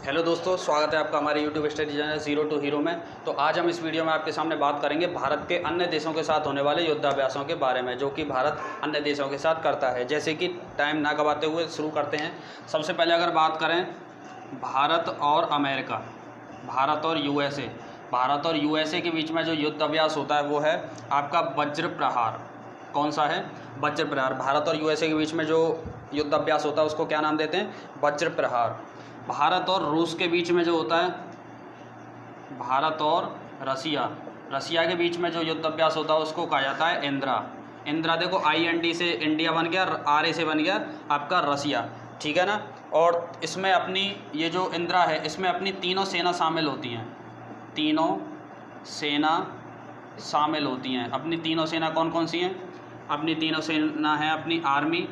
Hello दोस्तों, स्वागत है आपका हमारे YouTube study channel zero to hero में। तो आज हम इस वीडियो में आपके सामने बात करेंगे भारत के अन्य देशों के साथ होने वाले युद्धाभ्यासों के बारे में, जो कि भारत अन्य देशों के साथ करता है। जैसे कि टाइम ना गवाते हुए शुरू करते हैं। सबसे पहले अगर बात करें भारत और अमेरिका, भारत और यूएसए, भारत और यूएसए के बीच में जो युद्धाभ्यास होता है वो है आपका वज्र प्रहार। कौन सा है? वज्र प्रहार। भारत और यूएसए के बीच में जो युद्धाभ्यास होता है उसको क्या नाम देते हैं? वज्र प्रहार। भारत और रूस के बीच में जो होता है, भारत और रसिया के बीच में जो युद्धाभ्यास होता है उसको कहा जाता है इंदिरा। इंदिरा देखो, IND से इंडिया बन गया, RA से बन गया आपका रसिया, ठीक है ना। और इसमें अपनी ये जो इंदिरा है इसमें अपनी तीनों सेना शामिल होती हैं, तीनों सेना शामिल होती हैं। अपनी तीनों सेना कौन कौन सी हैं? अपनी तीनों सेना है अपनी आर्मी,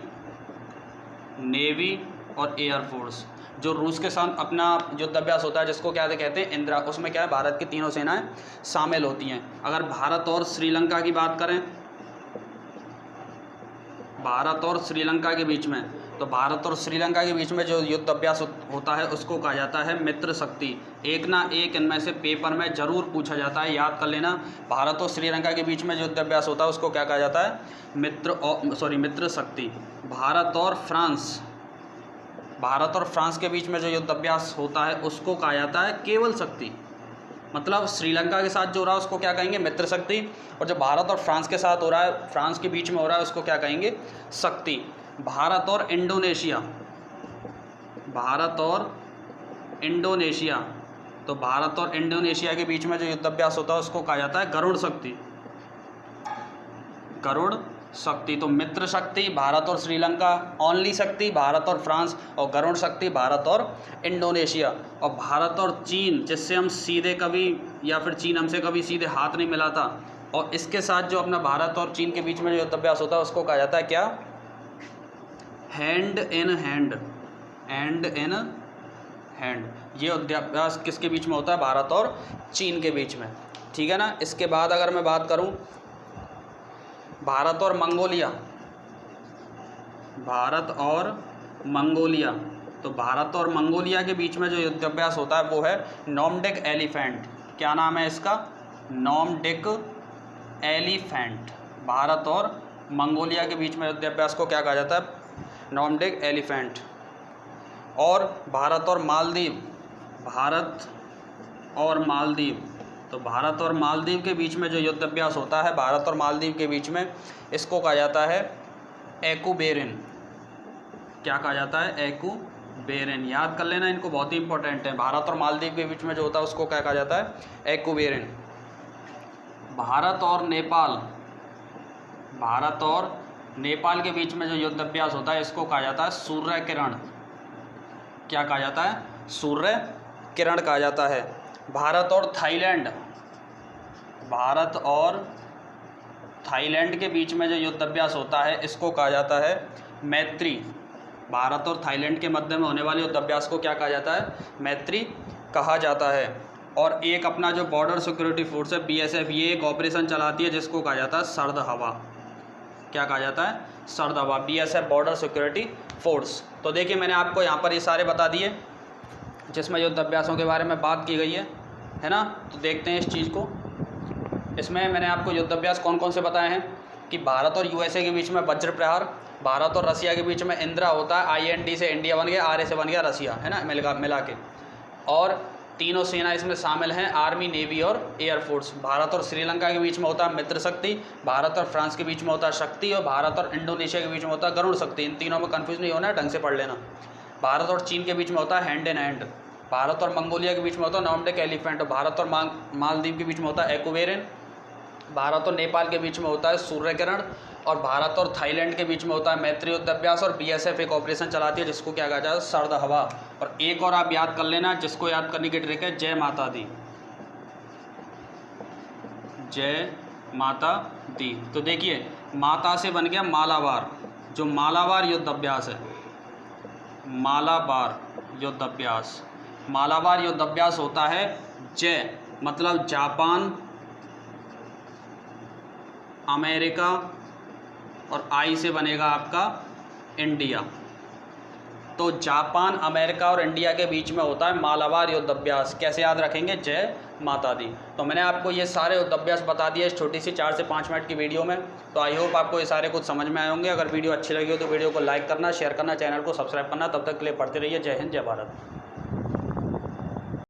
नेवी और एयरफोर्स। जो रूस के साथ अपना युद्धाभ्यास होता है जिसको क्या कहते हैं? इंदिरा, उसमें क्या है, भारत की तीनों सेनाएं शामिल होती हैं। अगर भारत और श्रीलंका की बात करें, भारत और श्रीलंका के बीच में, तो भारत और श्रीलंका के बीच में जो युद्धाभ्यास होता है उसको कहा जाता है मित्र शक्ति। एक ना एक इनमें से पेपर में ज़रूर पूछा जाता है, याद कर लेना। भारत और श्रीलंका के बीच में जो युद्धाभ्यास होता है उसको क्या कहा जाता है? मित्र शक्ति। भारत और फ्रांस के बीच में जो युद्धाभ्यास होता है उसको कहा जाता है केवल शक्ति। मतलब श्रीलंका के साथ जो हो रहा है उसको क्या कहेंगे? मित्र शक्ति। और जो भारत और फ्रांस के साथ हो रहा है, फ्रांस के बीच में हो रहा है, उसको क्या कहेंगे? शक्ति। भारत और इंडोनेशिया, तो भारत और इंडोनेशिया के बीच में जो युद्धाभ्यास होता है उसको कहा जाता है गरुड़ शक्ति। तो मित्र शक्ति भारत और श्रीलंका, ओनली शक्ति भारत और फ्रांस, और गरुड़ शक्ति भारत और इंडोनेशिया। और भारत और चीन, जिससे हम सीधे कभी, या फिर चीन हमसे कभी सीधे हाथ नहीं मिलाता, और इसके साथ जो अपना भारत और चीन के बीच में जो युद्धाभ्यास होता है उसको कहा जाता है क्या? Hand in hand. ये युद्धाभ्यास किसके बीच में होता है? भारत और चीन के बीच में, ठीक है ना। इसके बाद अगर मैं बात करूँ भारत और मंगोलिया, तो भारत और मंगोलिया के बीच में जो युद्धाभ्यास होता है वो है नॉर्मडिक एलिफेंट। क्या नाम है इसका? नॉर्मडिक एलिफेंट। भारत और मंगोलिया के बीच में युद्धाभ्यास को क्या कहा जाता है? नॉर्मडिक एलिफेंट। और भारत और मालदीव, तो भारत और मालदीव के बीच में जो युद्धाभ्यास होता है, भारत और मालदीव के बीच में, इसको कहा जाता है एक्यूबेरिन। क्या कहा जाता है? एक्यूबेरिन। याद कर लेना, इनको बहुत ही इंपॉर्टेंट है। भारत और मालदीव के बीच में जो होता है उसको क्या कहा जाता है? एक्यूबेरिन। भारत और नेपाल के बीच में जो युद्धाभ्यास होता है इसको कहा जाता है सूर्य किरण। क्या कहा जाता है? सूर्य किरण कहा जाता है। भारत और थाईलैंड के बीच में जो युद्धाभ्यास होता है इसको कहा जाता है मैत्री। भारत और थाईलैंड के मध्य में होने वाले युद्धाभ्यास को क्या कहा जाता है? मैत्री कहा जाता है। और एक अपना जो बॉर्डर सिक्योरिटी फोर्स है BSF, ये एक ऑपरेशन चलाती है जिसको कहा जाता है सर्द हवा। क्या कहा जाता है? सर्द हवा। BSF border security force. तो देखिए, मैंने आपको यहाँ पर ये सारे बता दिए जिसमें युद्धाभ्यासों के बारे में बात की गई है ना। तो देखते हैं इस चीज़ को। इसमें मैंने आपको युद्धाभ्यास कौन कौन से बताए हैं कि भारत और USA के बीच में वज्र प्रहार, भारत और रसिया के बीच में इंदिरा होता है, IND से इंडिया बन गया, RA से बन गया रसिया, है ना, मिला के। और तीनों सेना इसमें शामिल हैं, आर्मी, नेवी और एयरफोर्स। भारत और श्रीलंका के बीच में होता है मित्र शक्ति, भारत और फ्रांस के बीच में होता है शक्ति, और भारत और इंडोनेशिया के बीच में होता है गरुड़ शक्ति। इन तीनों में कन्फ्यूज नहीं होना है, ढंग से पढ़ लेना। भारत और चीन के बीच में होता है हैंड इन हैंड। भारत और मंगोलिया के बीच में होता है नॉर्मडिक एलिफेंट। और भारत और मालदीव के बीच में होता है एक्यूबेरिन। भारत और नेपाल के बीच में होता है सूर्य किरण। और भारत और थाईलैंड के बीच में होता है मैत्री युद्धाभ्यास। और BSF एक ऑपरेशन चलाती है जिसको क्या कहा जाता है? सर्द हवा। और एक और आप याद कर लेना, जिसको याद करने की ट्रिक है, जय माता दी। जय माता दी। तो देखिए, माता से बन गया मालाबार। जो मालाबार युद्धाभ्यास है, मालाबार युद्धाभ्यास होता है जय, मतलब जापान, अमेरिका, और आई से बनेगा आपका इंडिया। तो जापान, अमेरिका और इंडिया के बीच में होता है मालाबार युद्ध अभ्यास। कैसे याद रखेंगे? जय माता दी। तो मैंने आपको ये सारे युद्ध अभ्यास बता दिए इस छोटी सी 4 से 5 मिनट की वीडियो में। तो आई होप आपको ये सारे कुछ समझ में आए होंगे। अगर वीडियो अच्छी लगी हो तो वीडियो को लाइक करना, शेयर करना, चैनल को सब्सक्राइब करना। तब तक के लिए पढ़ते रहिए। जय हिंद, जय भारत।